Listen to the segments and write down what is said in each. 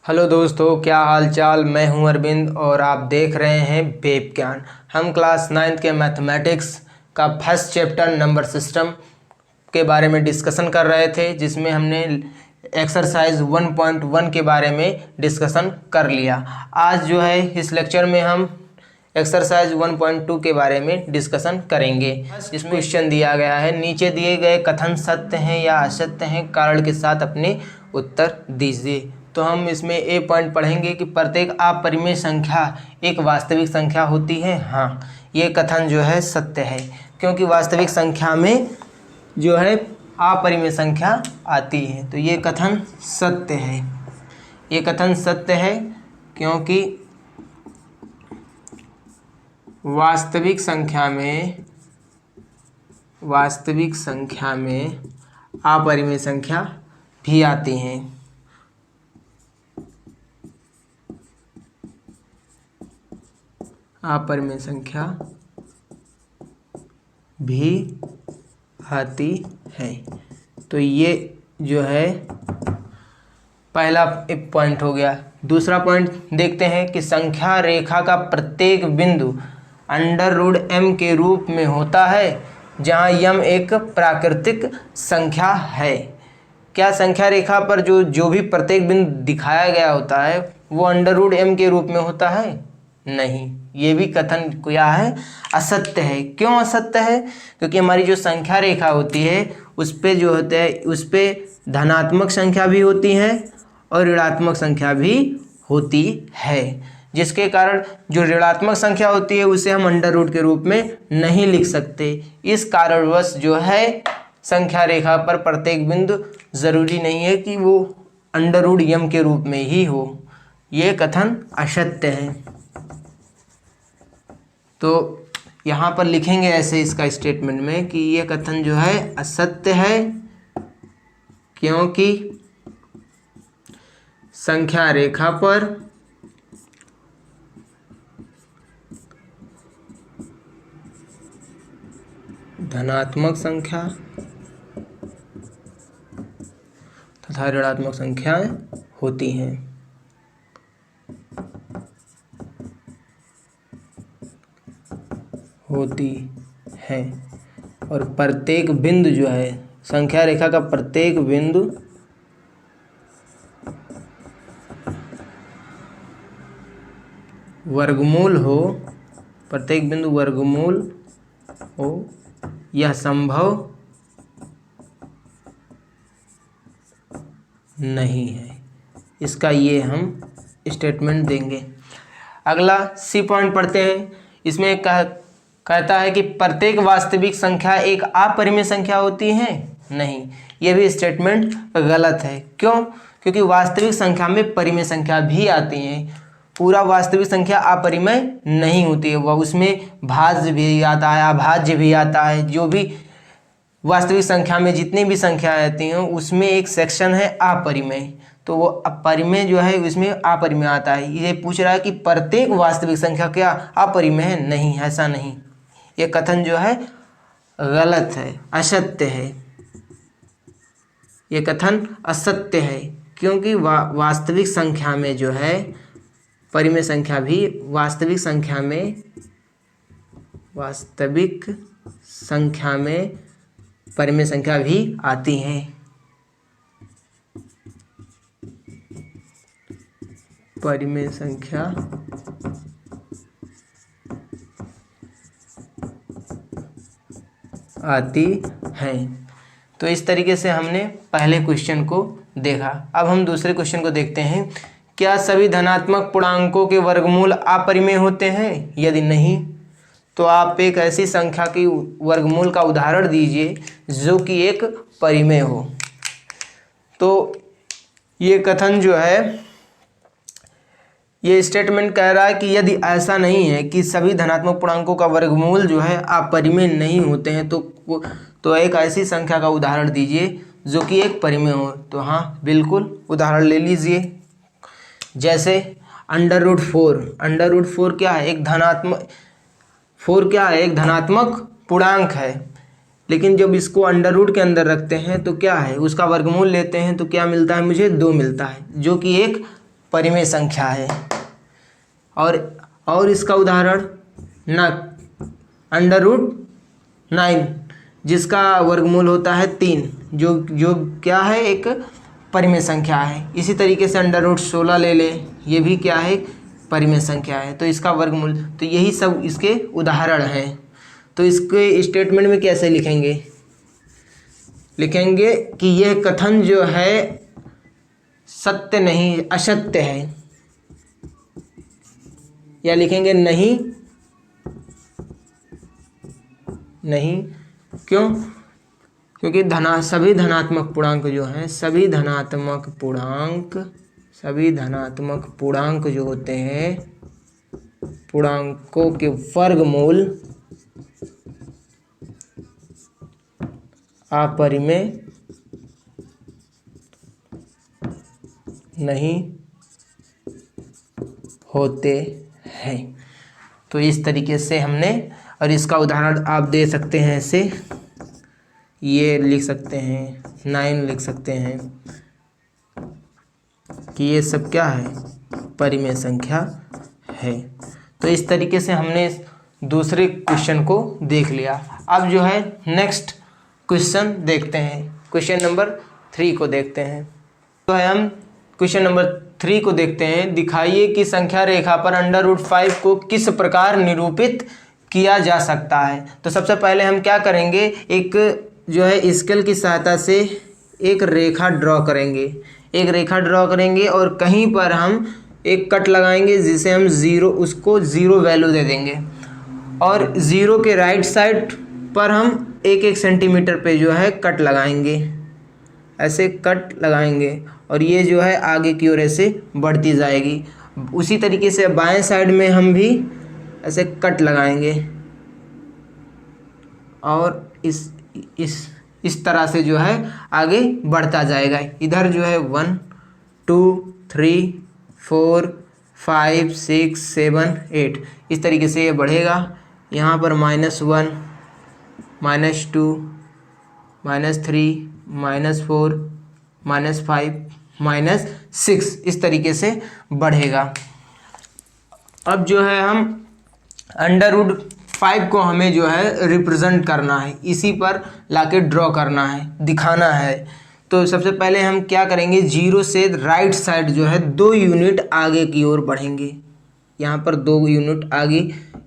Hello दोस्तों, क्या हाल चाल। मैं हूं अरविंद और आप देख रहे हैं वेब ज्ञान। हम क्लास 9th के मैथमेटिक्स का फर्स्ट चैप्टर नंबर सिस्टम के बारे में डिस्कशन कर रहे थे, जिसमें हमने एक्सरसाइज 1.1 के बारे में डिस्कशन कर लिया। आज जो है इस लेक्चर में हम एक्सरसाइज 1.2 के बारे में डिस्कशन करेंगे। इसमें क्वेश्चन दिया गया है, नीचे दिए गए कथन सत्य हैं या असत्य हैं, कारण के साथ अपने उत्तर दीजिए। तो हम इसमें ए पॉइंट पढ़ेंगे कि प्रत्येक अपरिमेय संख्या एक वास्तविक संख्या होती है। हाँ, ये कथन जो है सत्य है, क्योंकि वास्तविक संख्या में जो है अपरिमेय संख्या आती है। तो ये कथन सत्य है, ये कथन सत्य है क्योंकि वास्तविक संख्या में अपरिमेय संख्या भी आती हैं। अपरिमेय संख्या भी आती है। तो ये जो है पहला एक पॉइंट हो गया। दूसरा पॉइंट देखते हैं कि संख्या रेखा का प्रत्येक बिंदु √m के रूप में होता है, जहाँ m एक प्राकृतिक संख्या है। क्या संख्या रेखा पर जो भी प्रत्येक बिंदु दिखाया गया होता है वो √m के रूप में होता है? नहीं, ये भी कथन क्या है? असत्य है। क्यों असत्य है? क्योंकि हमारी जो संख्या रेखा होती है उस पे जो होता है उस पे धनात्मक संख्या भी होती है और ऋणात्मक संख्या भी होती है, जिसके कारण जो ऋणात्मक संख्या होती है उसे हम √ के रूप में नहीं लिख सकते। इस कारणवश जो है संख्या रेखा पर प्रत्येक बिंदु जरूरी नहीं है कि वो √m के रूप में ही हो। ये कथन असत्य है। तो यहाँ पर लिखेंगे ऐसे इसका स्टेटमेंट में कि ये कथन जो है असत्य है, क्योंकि संख्या रेखा पर धनात्मक संख्या तथा ऋणात्मक संख्याएं होती हैं। और प्रत्येक बिंदु जो है संख्या रेखा का प्रत्येक बिंदु वर्गमूल हो, यह संभव नहीं है। इसका ये हम स्टेटमेंट देंगे। अगला सी पॉइंट पढ़ते हैं। इसमें कहता है कि प्रत्येक वास्तविक संख्या एक अपरिमेय संख्या होती है। नहीं, ये भी स्टेटमेंट गलत है। क्यों? क्योंकि वास्तविक संख्या में परिमेय संख्या भी आती हैं। पूरा वास्तविक संख्या अपरिमेय नहीं होती है, वह उसमें भाज्य भी आता है, अभाज्य भी आता है। जो भी वास्तविक संख्या में जितनी भी संख्याएं आती हैं उसमें एक सेक्शन है अपरिमेय। तो वो अपरिमेय जो है उसमें अपरिमेय आता है। ये पूछ रहा है कि प्रत्येक वास्तविक संख्या क्या अपरिमेय है? नहीं, ऐसा नहीं। ये कथन जो है गलत है, असत्य है। ये कथन असत्य है क्योंकि वास्तविक संख्या में जो है परिमेय संख्या भी वास्तविक संख्या में परिमेय संख्या भी आती हैं। परिमेय संख्या आती हैं। तो इस तरीके से हमने पहले क्वेश्चन को देखा। अब हम दूसरे क्वेश्चन को देखते हैं। क्या सभी धनात्मक पूर्णांकों के वर्गमूल अपरिमेय होते हैं? यदि नहीं, तो आप एक ऐसी संख्या की वर्गमूल का उदाहरण दीजिए जो कि एक परिमेय हो। तो ये कथन जो है, ये स्टेटमेंट कह रहा है कि यदि ऐसा नहीं है कि सभी धनात्मक पूर्णांकों का वर्गमूल जो है अपरिमेय नहीं होते हैं, तो एक ऐसी संख्या का उदाहरण दीजिए जो कि एक परिमेय हो। तो हाँ, बिल्कुल उदाहरण ले लीजिए। जैसे √4 क्या है? एक धनात्मक पूर्णांक है। लेकिन जब इसको √ के अंदर रखते हैं तो क्या है, उसका वर्गमूल लेते हैं तो क्या मिलता है? मुझे 2 मिलता है, जो कि एक परिमेय संख्या है। और इसका उदाहरण √9 जिसका वर्गमूल होता है 3, जो क्या है, एक परिमेय संख्या है। इसी तरीके से √16 ले लें, ये भी क्या है, परिमेय संख्या है, तो इसका वर्गमूल। तो यही सब इसके उदाहरण हैं। तो इसके स्टेटमेंट में कैसे लिखेंगे कि यह कथन जो है सत्य नहीं, असत्य है, या लिखेंगे नहीं क्यों? क्योंकि सभी धनात्मक पूर्णांक जो हैं, सभी धनात्मक पूर्णांक जो होते हैं, पूर्णांकों के वर्गमूल अपरिमेय नहीं होते हैं। तो इस तरीके से हमने, और इसका उदाहरण आप दे सकते हैं ऐसे, ये लिख सकते हैं 9 लिख सकते हैं कि ये सब क्या है, परिमेय संख्या है। तो इस तरीके से हमने दूसरे क्वेश्चन को देख लिया। अब जो है नेक्स्ट क्वेश्चन देखते हैं, क्वेश्चन नंबर 3 को देखते हैं। तो हम क्वेश्चन नंबर 3 को देखते हैं। दिखाइए कि संख्या रेखा पर √5 को किस प्रकार निरूपित किया जा सकता है। तो सबसे पहले हम क्या करेंगे, एक जो है स्केल की सहायता से एक रेखा ड्रॉ करेंगे और कहीं पर हम एक कट लगाएंगे जिसे हम उसको 0 वैल्यू दे देंगे, और 0 के राइट साइड पर हम 1-1 सेंटीमीटर पे जो है कट लगाएंगे, ऐसे कट लगाएंगे, और ये जो है आगे की ओर ऐसे बढ़ती जाएगी। उसी तरीके से बाएं साइड में हम भी ऐसे कट लगाएंगे, और इस तरह से जो है आगे बढ़ता जाएगा। इधर जो है 1 2 3 4 5 6 7 8 इस तरीके से ये बढ़ेगा। यहाँ पर -1 -2 -3 -4 -5 -6 इस तरीके से बढ़ेगा। अब जो है हम √5 को हमें जो है रिप्रेजेंट करना है, इसी पर लाके ड्रॉ करना है, दिखाना है। तो सबसे पहले हम क्या करेंगे, 0 से राइट साइड जो है 2 यूनिट आगे की ओर बढ़ेंगे। यहाँ पर 2 यूनिट आगे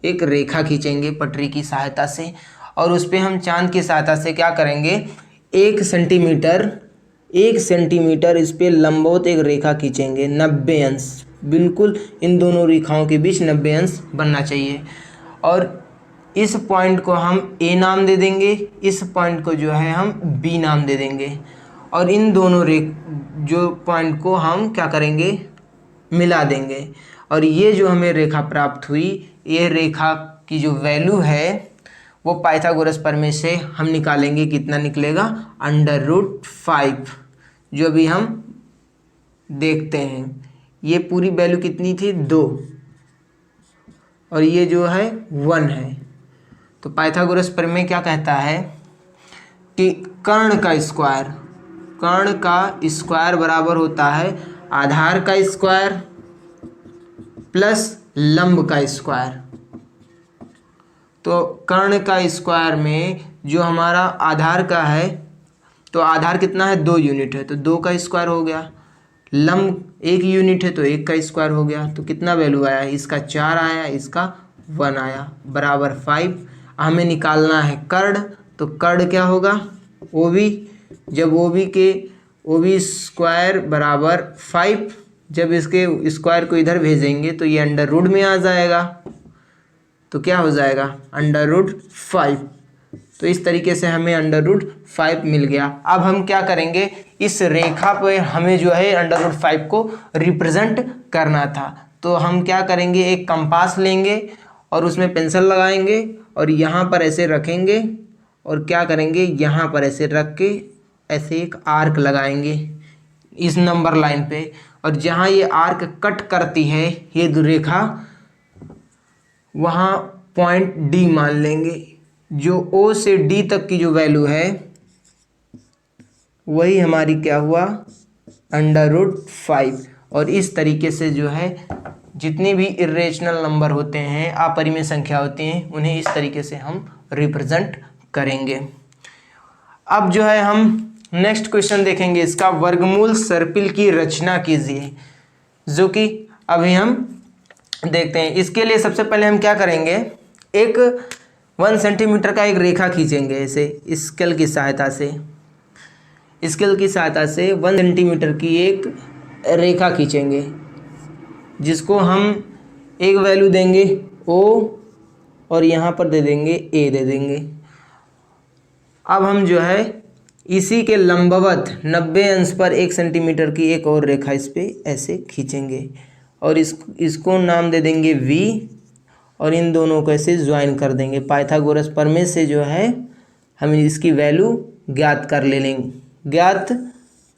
एक रेखा खींचेंगे पटरी की सहायता से, और उस पर हम चांद की सहायता से क्या करेंगे, 1 सेंटीमीटर इस पर लंबवत एक रेखा खींचेंगे 90 अंश, बिल्कुल इन दोनों रेखाओं के बीच 90 अंश बनना चाहिए। और इस पॉइंट को हम A नाम दे देंगे, इस पॉइंट को जो है हम B नाम दे देंगे, और इन दोनों जो पॉइंट को हम क्या करेंगे, मिला देंगे। और ये जो हमें रेखा प्राप्त हुई, ये रेखा की जो वैल्यू है वो पाइथागोरस प्रमेय से हम निकालेंगे, कितना निकलेगा, √5, जो भी हम देखते हैं। ये पूरी वैल्यू कितनी थी, 2, और ये जो है 1 है। तो पाइथागोरस प्रमेय क्या कहता है कि कर्ण का स्क्वायर बराबर होता है आधार का स्क्वायर प्लस लंब का स्क्वायर। तो कर्ण का स्क्वायर में जो हमारा आधार का है, तो आधार कितना है, 2 यूनिट है, तो 2 का स्क्वायर हो गया। लंब 1 यूनिट है, तो 1 का स्क्वायर हो गया। तो कितना वैल्यू आया, इसका 4 आया, इसका 1 आया, बराबर 5। हमें निकालना है कर्ण, तो कर्ण क्या होगा, OB। जब OB स्क्वायर बराबर 5, जब इसके स्क्वायर को इधर भेजेंगे तो ये √ में आ जाएगा, तो क्या हो जाएगा, √5। तो इस तरीके से हमें √5 मिल गया। अब हम क्या करेंगे, इस रेखा पे हमें जो है √5 को रिप्रेजेंट करना था। तो हम क्या करेंगे, एक कंपास लेंगे और उसमें पेंसिल लगाएंगे और यहाँ पर ऐसे रखेंगे, और क्या करेंगे, यहाँ पर ऐसे रख के ऐसे एक आर्क लगाएंगे इस नंबर लाइन पे, और जहाँ ये आर्क कट करती है ये रेखा, वहाँ पॉइंट D मान लेंगे। जो O से D तक की जो वैल्यू है वही हमारी क्या हुआ, √5, और इस तरीके से जो है जितनी भी इर्रेशनल नंबर होते हैं, अपरिमेय संख्या होती हैं, उन्हें इस तरीके से हम रिप्रेजेंट करेंगे। अब जो है हम नेक्स्ट क्वेश्चन देखेंगे, इसका वर्गमूल सर्पिल की रचना कीजिए, जो कि अभी हम देखते हैं। इसके लिए सबसे पहले हम क्या करेंगे, एक 1 सेंटीमीटर का एक रेखा खींचेंगे ऐसे स्केल की सहायता से। स्केल की सहायता से 1 सेंटीमीटर की एक रेखा खींचेंगे, जिसको हम एक वैल्यू देंगे O और यहाँ पर दे देंगे A दे देंगे। अब हम जो है इसी के लंबवत 90 अंश पर 1 सेंटीमीटर की एक और रेखा इस पे ऐसे खींचेंगे और इसको नाम दे देंगे V और इन दोनों को ऐसे ज्वाइन कर देंगे। पाइथागोरस प्रमेय से जो है हम इसकी वैल्यू ज्ञात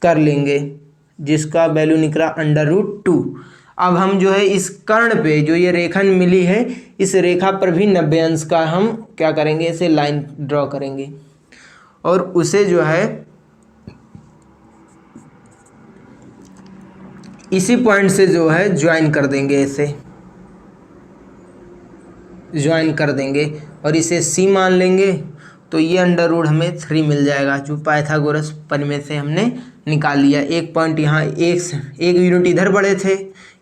कर लेंगे जिसका वैल्यू निकला √2। अब हम जो है इस कर्ण पे जो ये रेखन मिली है, इस रेखा पर भी 90 अंश का हम क्या करेंगे, ऐसे लाइन ड्रॉ करेंगे और उसे जो है इसी पॉइंट से जो है ज्वाइन कर देंगे, ऐसे ज्वाइन कर देंगे और इसे C मान लेंगे। तो ये अंडर रूट हमें 3 मिल जाएगा, जो पाइथागोरस प्रमेय से हमने निकाल लिया। एक पॉइंट यहाँ, एक यूनिट इधर बढ़े थे,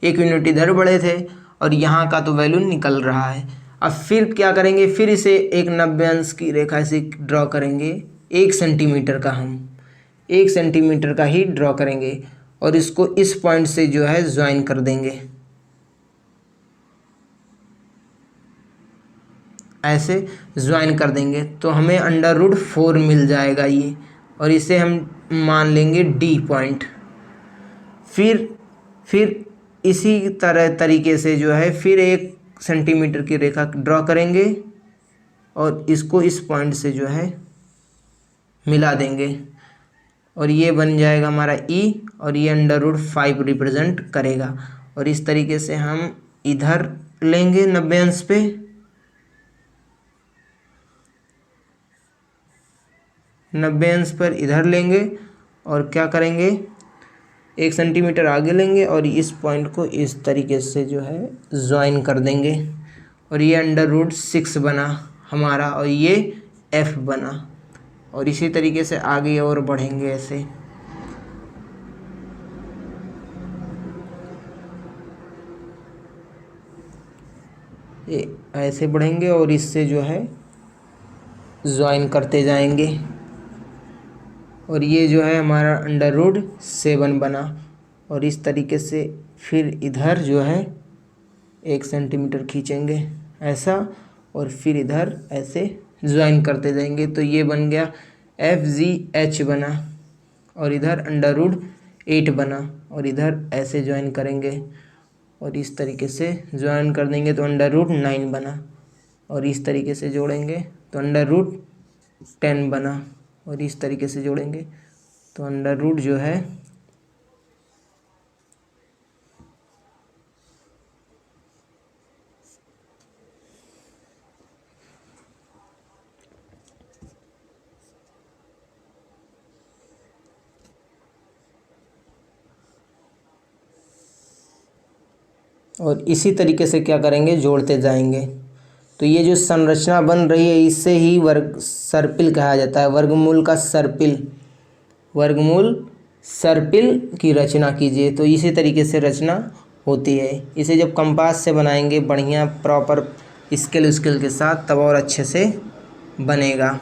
एक यूनिट इधर बढ़े थे और यहाँ का तो वैल्यू निकल रहा है। अब फिर क्या करेंगे, फिर इसे एक 90 अंश की रेखा से ड्रॉ करेंगे। 1 सेंटीमीटर का हम 1 सेंटीमीटर का ही ड्रॉ करेंगे और इसको इस पॉइंट से जो है ज्वाइन कर देंगे, ऐसे ज्वाइन कर देंगे तो हमें √4 मिल जाएगा ये, और इसे हम मान लेंगे D पॉइंट। फिर इसी तरीके से जो है फिर 1 सेंटीमीटर की रेखा ड्रॉ करेंगे और इसको इस पॉइंट से जो है मिला देंगे और ये बन जाएगा हमारा E और ये √5 रिप्रेजेंट करेगा। और इस तरीके से हम इधर लेंगे 90 अंश पे, इधर लेंगे और क्या करेंगे, 1 सेंटीमीटर आगे लेंगे और इस पॉइंट को इस तरीके से जो है ज्वाइन कर देंगे और ये √6 बना हमारा और ये F बना। और इसी तरीके से आगे और बढ़ेंगे, ऐसे ये ऐसे बढ़ेंगे और इससे जो है ज्वाइन करते जाएंगे और ये जो है हमारा √7 बना। और इस तरीके से फिर इधर जो है 1 सेंटीमीटर खींचेंगे ऐसा और फिर इधर ऐसे ज्वाइन करते जाएंगे तो ये बन गया FGH बना और इधर √8 बना और इधर ऐसे ज्वाइन करेंगे और इस तरीके से ज्वाइन कर देंगे तो √9 बना और इस तरीके से जोड़ेंगे तो √10 बना और इस तरीके से जोड़ेंगे तो √ जो है और इसी तरीके से क्या करेंगे, जोड़ते जाएंगे। तो ये जो संरचना बन रही है इससे ही सर्पिल कहा जाता है। वर्गमूल सर्पिल की रचना कीजिए। तो इसी तरीके से रचना होती है। इसे जब कंपास से बनाएंगे बढ़िया प्रॉपर स्केल के साथ तब और अच्छे से बनेगा।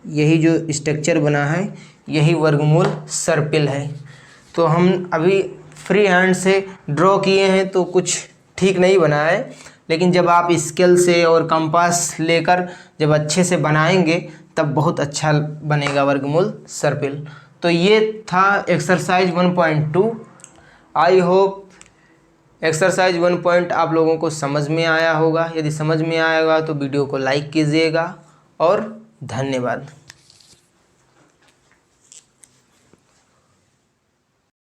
यही जो स्ट्रक्चर बना है यही वर्गमूल सर्पिल है। तो हम अभी फ्री हैंड से ड्रॉ किए हैं तो कुछ ठीक नहीं बना है, लेकिन जब आप स्केल से और कंपास लेकर जब अच्छे से बनाएंगे तब बहुत अच्छा बनेगा वर्गमूल सर्पिल। तो ये था एक्सरसाइज 1.2। आई होप एक्सरसाइज 1 आप लोगों को समझ में आया होगा। यदि समझ में आएगा तो वीडियो को लाइक कीजिएगा और धन्यवाद।